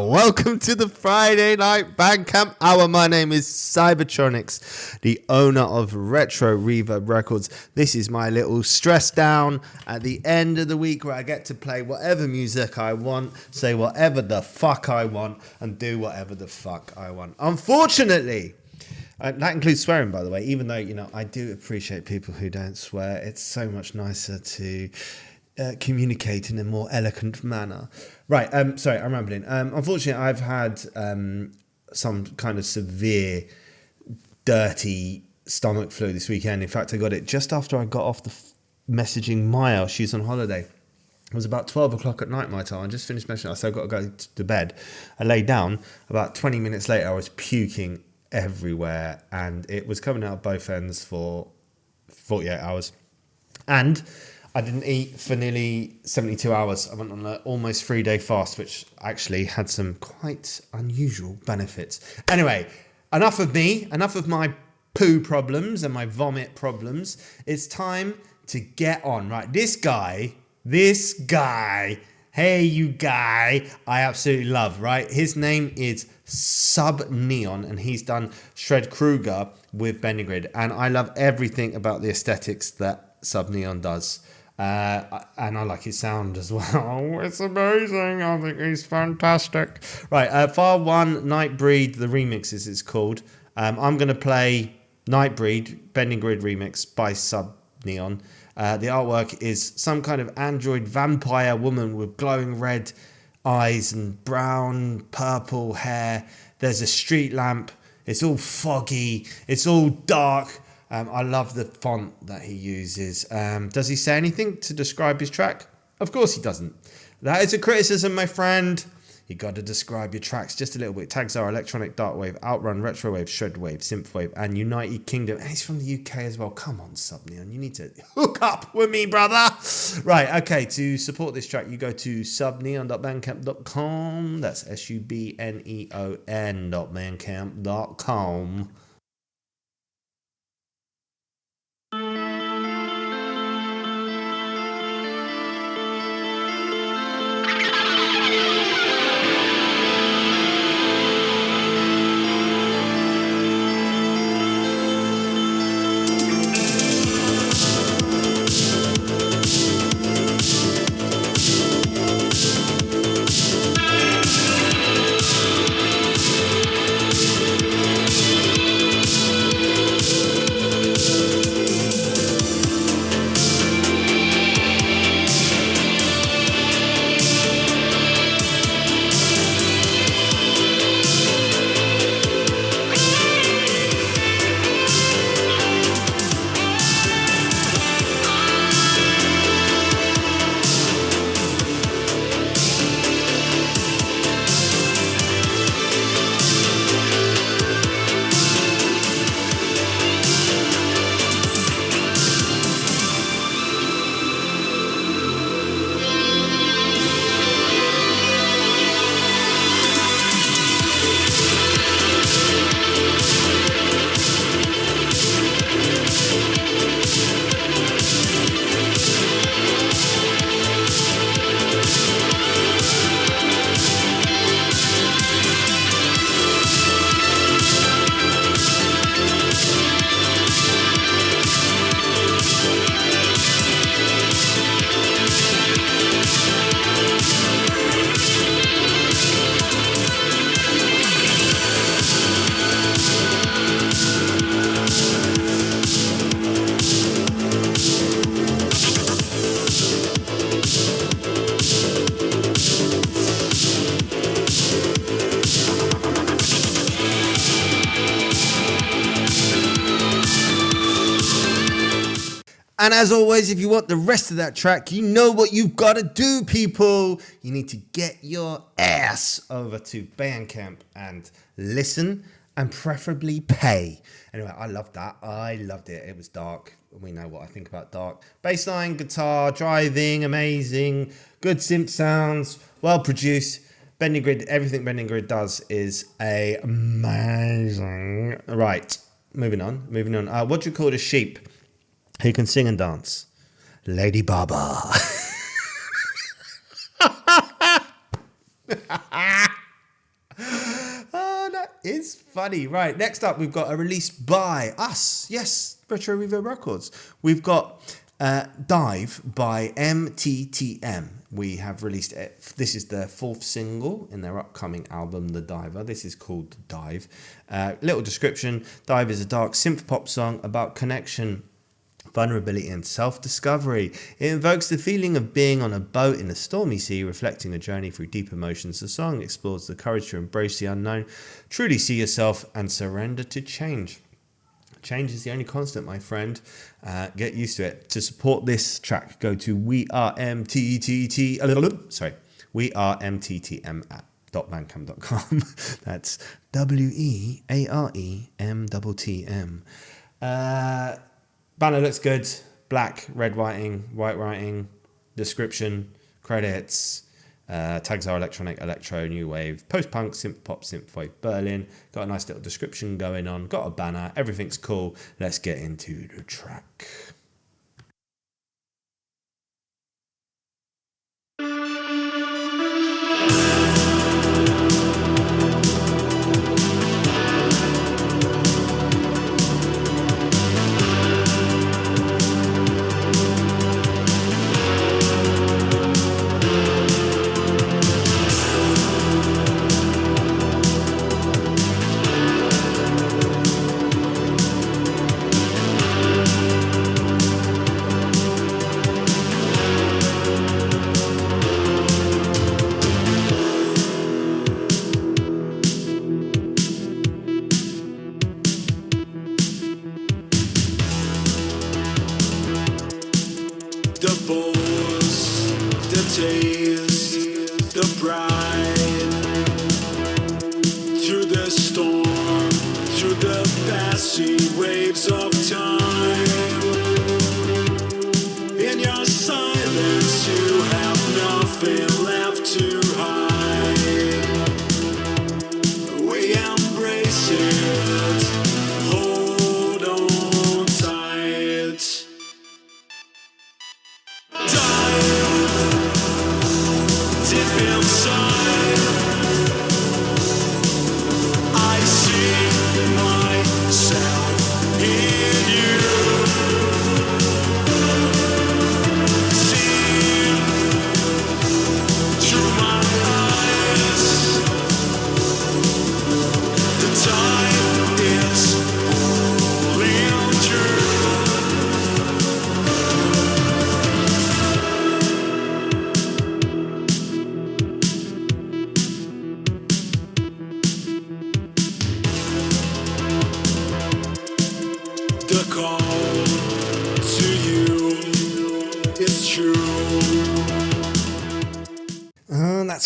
Welcome to the Friday Night Bandcamp Hour. My name is Cybertronix, the owner of RetroReverbRecords. This is my little stress down at the end of the week where I get to play whatever music I want, say whatever the fuck I want, and do whatever the fuck I want. Unfortunately, that includes swearing, by the way, even though, I do appreciate people who don't swear. It's so much nicer to communicate in a more eloquent manner. Right, sorry, I'm rambling. Unfortunately, I've had some kind of severe, dirty stomach flu this weekend. In fact, I got it just after I got off the messaging Maya. She's on holiday. It was about 12 o'clock at night, my time. I just finished messaging. I said, I've got to go to bed. I lay down. About 20 minutes later, I was puking everywhere, and it was coming out of both ends for 48 hours. And I didn't eat for nearly 72 hours. I went on an almost 3-day fast, which actually had some quite unusual benefits. Anyway, enough of me, enough of my poo problems and my vomit problems. It's time to get on. Right, this guy, hey, you guy, I absolutely love, right? His name is Subneon, and he's done Shred Kruger with Benigrid, and I love everything about the aesthetics that Subneon does. And I like his sound as well. It's amazing. I think he's fantastic. Right, Far One Nightbreed, the remix it's called. I'm going to play Nightbreed, Bending Grid remix by Subneon. The artwork is some kind of android vampire woman with glowing red eyes and brown, purple hair. There's a street lamp. It's all foggy. It's all dark. I love the font that he uses. Does he say anything to describe his track? Of course he doesn't. That is a criticism, my friend. You got to describe your tracks just a little bit. Tags are electronic, darkwave, outrun, retrowave, shredwave, synthwave, and United Kingdom. And he's from the UK as well. Come on, Subneon, you need to hook up with me, brother. Right, okay, to support this track, you go to subneon.bandcamp.com. That's subneon.bandcamp.com. And as always, if you want the rest of that track, you know what you've got to do, people. You need to get your ass over to Bandcamp and listen and preferably pay. Anyway, I loved that. I loved it. It was dark. We know what I think about dark. Bassline, guitar, driving, amazing. Good synth sounds, well produced. Bending Grid, everything Bending Grid does is amazing. Right, moving on. What do you call a sheep who can sing and dance? Lady Baba. Oh, that is funny. Right, next up, we've got a release by us. Yes, RetroReverbRecords. We've got Dive by MTTM. We have released it. This is their 4th single in their upcoming album, The Diver. This is called Dive. Little description. Dive is a dark synth pop song about connection, vulnerability and self-discovery. It invokes the feeling of being on a boat in a stormy sea, reflecting a journey through deep emotions. The song explores the courage to embrace the unknown, truly see yourself and surrender to change. Change is the only constant, my friend. Get used to it. To support this track, go to wearemttm.bandcamp.com. That's WEAREMTTM. Banner looks good. Black, red writing, white writing, description, credits. Tags are electronic, electro, new wave, post-punk, synth-pop, synthwave, Berlin. Got a nice little description going on. Got a banner. Everything's cool. Let's get into the track.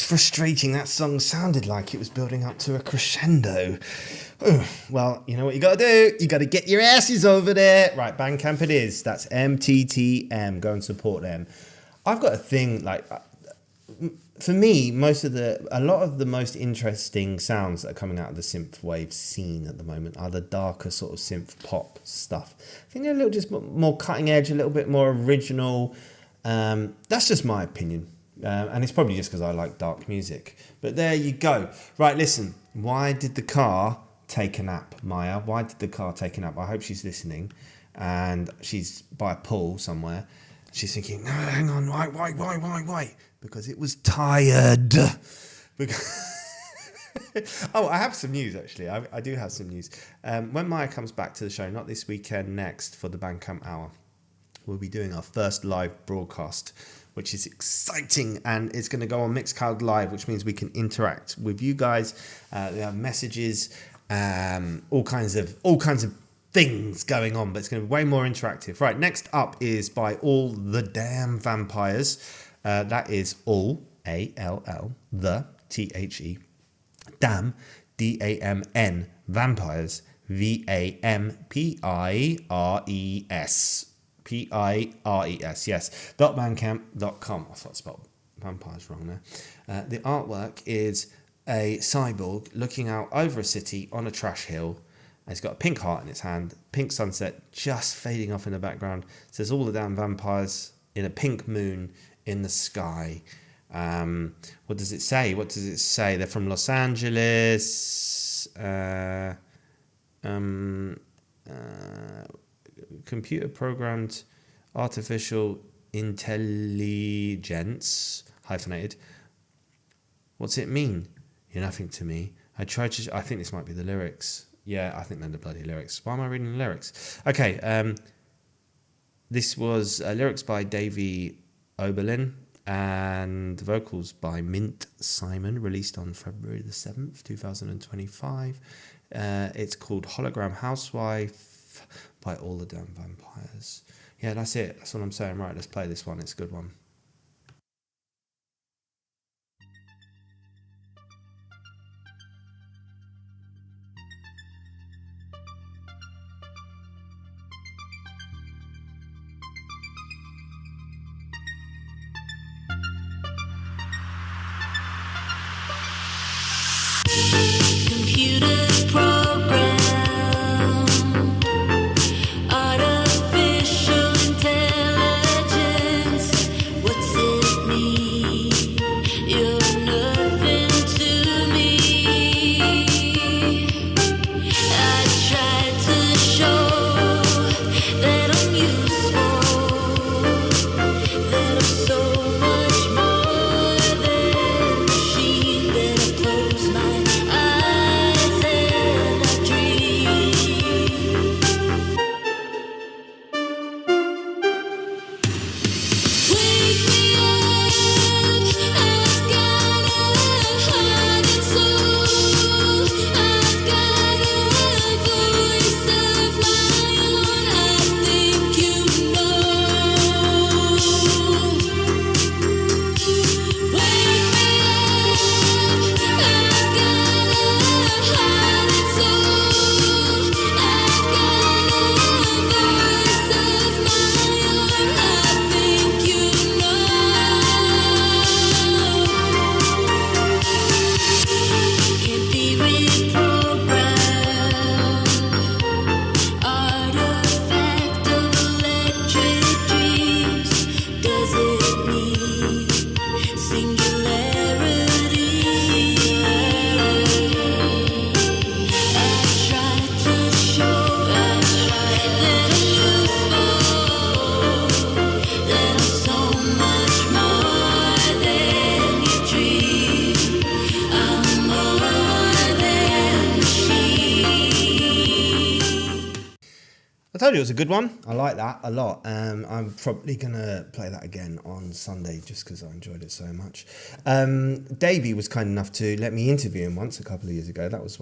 Frustrating. That song sounded like it was building up to a crescendo. Oh, well, you know what you got to do? You got to get your asses over there. Right, Bandcamp it is. That's MTTM. Go and support them. I've got a thing, like, for me, a lot of the most interesting sounds that are coming out of the synthwave scene at the moment are the darker sort of synth pop stuff. I think they're a little just more cutting edge, a little bit more original. That's just my opinion. And it's probably just because I like dark music. But there you go. Right, listen. Why did the car take a nap, Maya? Why did the car take a nap? I hope she's listening. And she's by a pool somewhere. She's thinking, no, hang on, why? Because it was tired. Oh, I have some news, actually. I do have some news. When Maya comes back to the show, not this weekend, next for the Bandcamp Hour, we'll be doing our first live broadcast, which is exciting, and it's going to go on Mixcloud Live, which means we can interact with you guys. We have messages, all kinds of things going on, but it's going to be way more interactive. Right, next up is by All the Damn Vampires. That is all, A-L-L, the, T-H-E, damn, D-A-M-N, vampires, V-A-M-P-I-R-E-S. P-I-R-E-S, yes. .bandcamp.com. I thought I spelled vampires wrong there. The artwork is a cyborg looking out over a city on a trash hill. And it's got a pink heart in its hand, pink sunset just fading off in the background. It says all the damn vampires in a pink moon in the sky. What does it say? They're from Los Angeles. Computer programmed artificial intelligence, hyphenated. What's it mean? You're nothing to me. I think this might be the lyrics. Yeah, I think they're the bloody lyrics. Why am I reading the lyrics? Okay, this was lyrics by Davey Oberlin and vocals by Mint Simon, released on February the 7th, 2025. It's called Hologram Housewife by All the Damn Vampires. Yeah, that's it. That's what I'm saying. Right, let's play this one. It's a good one. Computers program artificial intelligence. What's it mean? You're nothing to me. I tried to show that I'm useful, that I'm so much more than a machine, that I close my eyes and I dream. Wake me up, I've got a heart and soul. I've got a voice of my own. I think you know. Wake me up, I've got a heart and soul. I've got a voice of my own. I think you know. Can't be reprogrammed. Artifact of electric dreams. Does it mean singularity? I tried to show that I'm useful, that I'm so much more than you dream. I'm more than machine. I told you it was a good one. I like that a lot. I'm probably going to play that again on Sunday just because I enjoyed it so much. Davey was kind enough to let me interview him once a couple of years ago. That was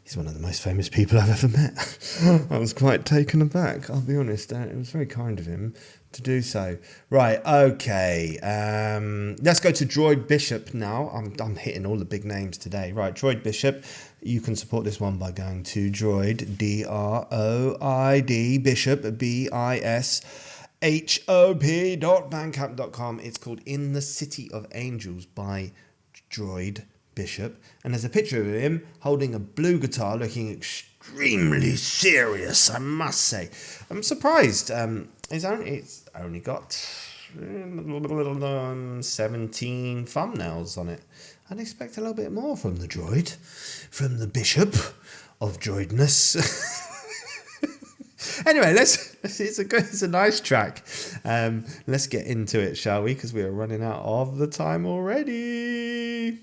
he's one of the most famous people I've ever met. I was quite taken aback, I'll be honest. It was very kind of him to do so. Right, okay. Let's go to Droid Bishop now. I'm hitting all the big names today. Right, Droid Bishop. You can support this one by going to Droid, D-R-O-I-D, Bishop, B-I-S-H-O-P.bandcamp.com. It's called In the City of Angels by Droid Bishop. And there's a picture of him holding a blue guitar looking extremely serious, I must say. I'm surprised. It's only got 17 thumbnails on it. I'd expect a little bit more from the droid, from the bishop of droidness. Anyway, it's a nice track. Let's get into it, shall we? Because we are running out of the time already.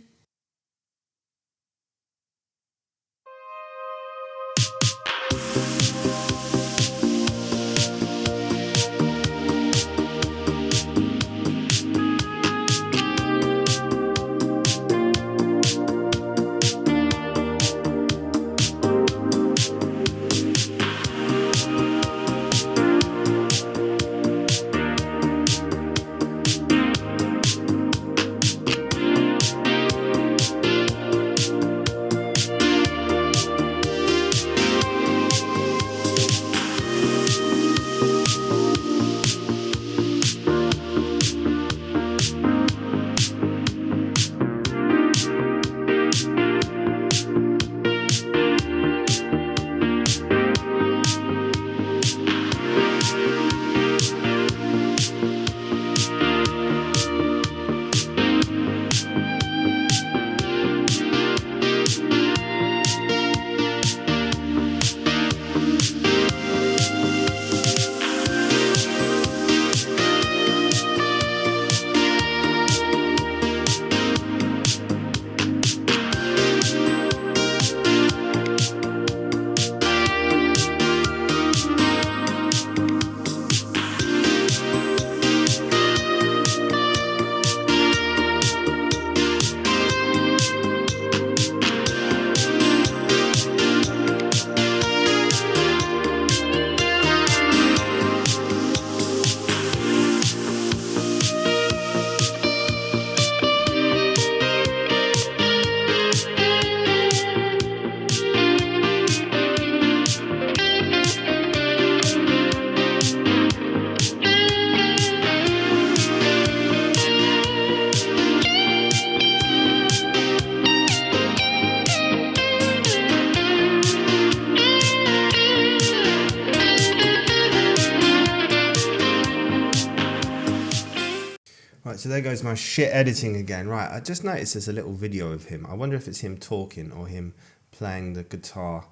Right, so there goes my shit editing again. Right, I just noticed there's a little video of him. I wonder if it's him talking or him playing the guitar.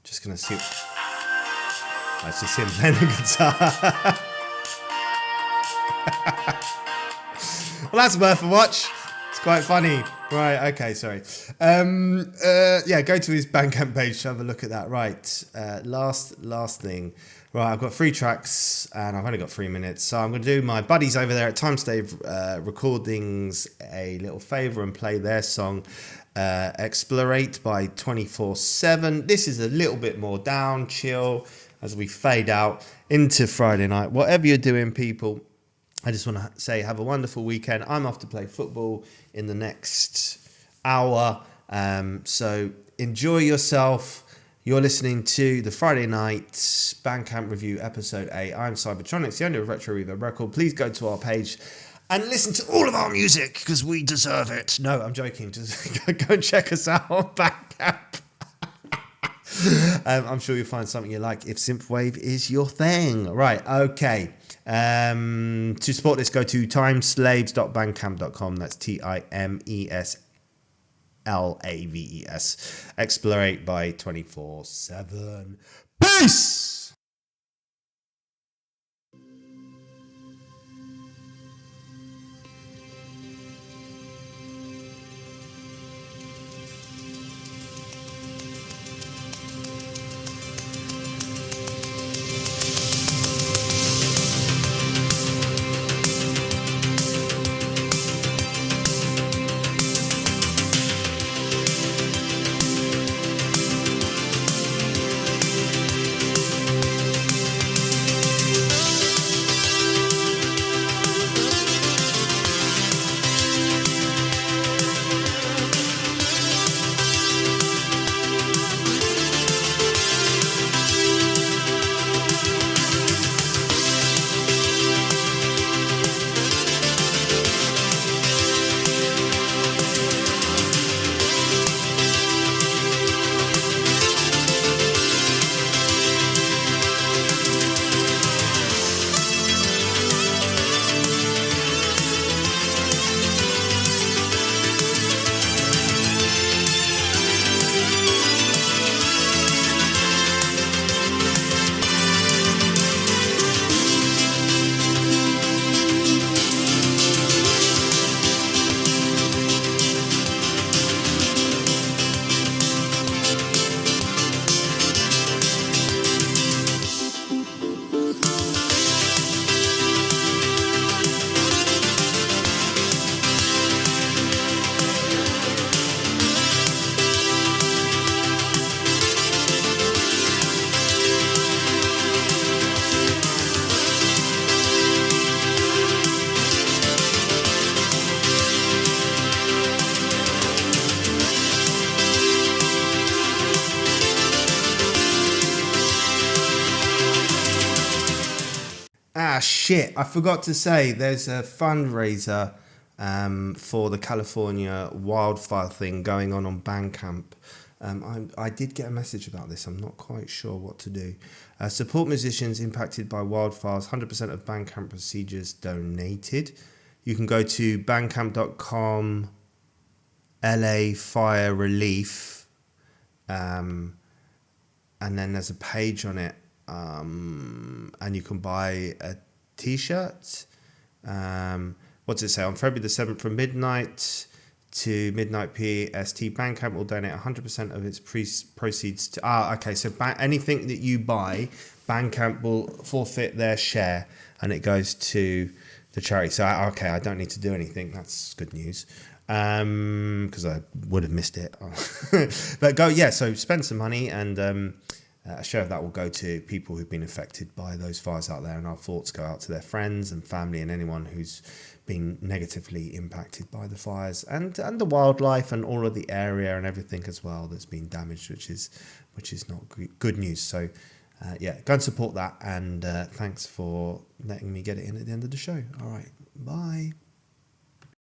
Just gonna see. Oh, it's just him playing the guitar. Well, that's worth a watch. It's quite funny. Right, okay, sorry. Yeah, go to his Bandcamp page to have a look at that. Right, last thing. Right, I've got 3 tracks and I've only got 3 minutes. So I'm going to do my buddies over there at Timestave Recordings a little favour and play their song, Explorate by 24/7. This is a little bit more down, chill, as we fade out into Friday night. Whatever you're doing, people, I just want to say have a wonderful weekend. I'm off to play football in the next hour. So enjoy yourself. You're listening to the Friday Night Bandcamp Review Episode 8. I'm Cybertronix, the owner of RetroReverbRecords. Please go to our page and listen to all of our music because we deserve it. No, I'm joking. Just go and check us out on Bandcamp. I'm sure you'll find something you like if Synthwave is your thing. Right, okay. To support this, go to timeslaves.bandcamp.com. That's TIMESLAVES. Explorate by 24/7. Peace! Shit, I forgot to say there's a fundraiser for the California wildfire thing going on Bandcamp. I did get a message about this. I'm not quite sure what to do. Support musicians impacted by wildfires. 100% of Bandcamp procedures donated. You can go to bandcamp.com LA Fire Relief, and then there's a page on it, and you can buy a t-shirt. What does it say? On February the 7th from midnight to midnight PST, Bandcamp will donate 100% of its proceeds to... okay, so anything that you buy, Bandcamp will forfeit their share and it goes to the charity. So, okay, I don't need to do anything. That's good news. Because I would have missed it. But go, yeah, so spend some money and... a share of that will go to people who've been affected by those fires out there, and our thoughts go out to their friends and family and anyone who's been negatively impacted by the fires and the wildlife and all of the area and everything as well that's been damaged, which is not good news. So yeah, go and support that, and thanks for letting me get it in at the end of the show. All right, bye.